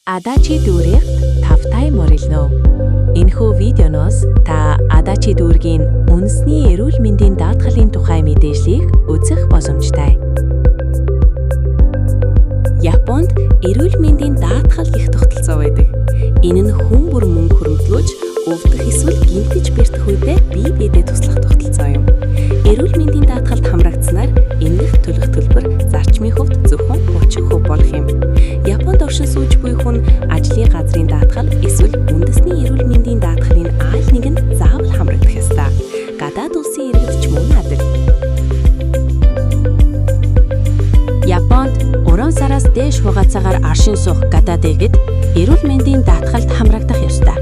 Адачи дүүрэгт тавтай морилно. Энэхүү видеоноос та Адачи дүүргийн үндэсний эрүүл мэндийн даатгалын тухай мэдээллийг үзэх боломжтой. Японд эрүүл мэндийн даатгал их тогтолцоо байдаг. Энэ нь хүн бүр мөнгө хөрөмтлөж, өвдөх эсвэл гэмтэж бэртэх үедээ бие биедээ туслах тогтолцоо юм. Эрүүл мэндийн даатгалд хамрагдсанаар эмнэлэг төлөх төлбөр зарчмын хувьд зөвхөн 30% болох юм. Японд оршин сууж буй хүн ажлын газрын даатгал эсвэл үндэсний эрүүл мэндийн даатгалын аль нэг нь заавал хамрагдах ёстой. Гадаад улсын иргэд ч мөн адил. Японд уран сараас дээш хугацаагаар аршин суух гадаад иргэд эрүүл мэндийн даатгалд хамрагдах ёстой.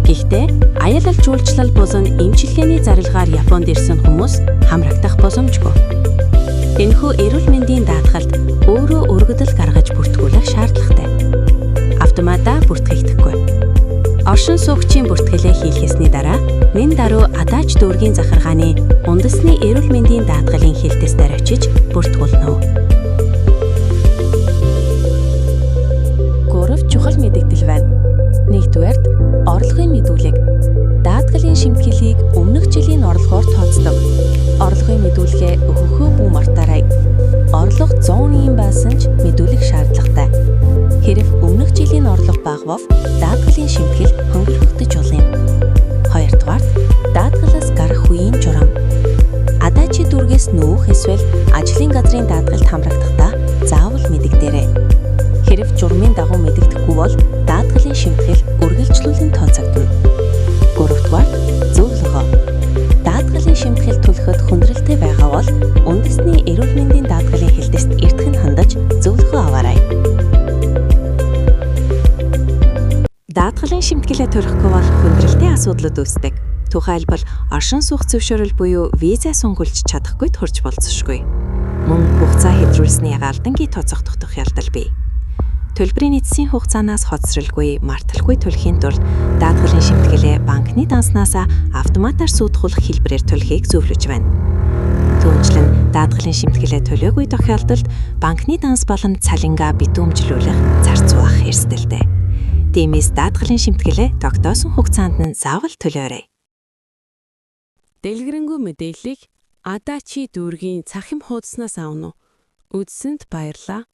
Гэхдээ аялал жуулчлал болон эмчилгээний зарилгаар Японд ирсэн хүмүүс хамрагдах боломжгүй. Энэхүү эрүүл мэндийн даатгалд өөрөө өргөдөл гаргаж бүртгүүлэх шаардлагатай. Автоматар бүртгэгдэхгүй. Оршин суугчийн бүртгэлээ хийлгэсний дараа нэн даруй Адачи дүүргийн захиргааны үндэсний эрүүл мэндийн даатгалын хэлтэстээр очиж бүртгүүлнэ. 3 чухал мэдээлэл байна. Нэгдүгээрт орлогын мэдүүлэг. Даатгалын шимтгэлийг өмнөх жилийн орлогоор тооцдог. Орлогын мэдүүлгээ өгөхөө бүү мартаарай. Орлого 100 байсан ч мэдүүлэх шаардлагатай. Хэрэг өмнөх жилийн орлого багвав, даатгалын шимтгэл хөнгөлөлтөж болно. Хоёрдугаарт даатгалаас гарах үеийн журам. Адачи дүүргээс нүүх эсвэл ажлын газрын даатгалд хамрагдахдаа заавал мэдэгдээрэй. Хэрэг журмын дагуу мэдэгдэхгүй бол даатгалын шимтгэл үргэлжлүүлэн тооцогдно. Гуравдугаар зөвлөгөө. Даатгалын шимтгэл төлөхөд хүндрэлтэй байгаа бол үндэсний эрүүл мэндийн даатгалын хэлтэст эртхэн хандаж зөвлөгөө аваарай. Даатгалын шимтгэлээ төлөхгүй бол хүндрэлтэй асуудлууд үүсдэг. Тухайлбал оршин суух зөвшөөрөл буюу виза сунгуулж чадахгүйд хүрч болцсошгүй. Мөн хугацаа хэвтрүүлсний галдангийн тооцохдох тухайлдал бий. Төлбөрийн эцсийн хугацаанаас хоцролгүй, марталгүй төлөхийн тулд даатгалын шимтгэлээ банкны данснаас автоматар суудгуулах хэлбэрээр төлөхийг зөвлөж байна. Түүнчлэн даатгалын шимтгэлээ төлөөгүй тохиолдолд банкны данс болон цалингаа битүүмжлүүлэх зарцуулах эрсдэлтэй. Тиймээс даатгалын шимтгэлээ тогтоосон хугацаанд нь заавал төлөөрэй. Дэлгэрэнгүй мэдээллийг Адачи дүүргийн цахим хуудаснаас авна уу? Үзсэнд баярлалаа.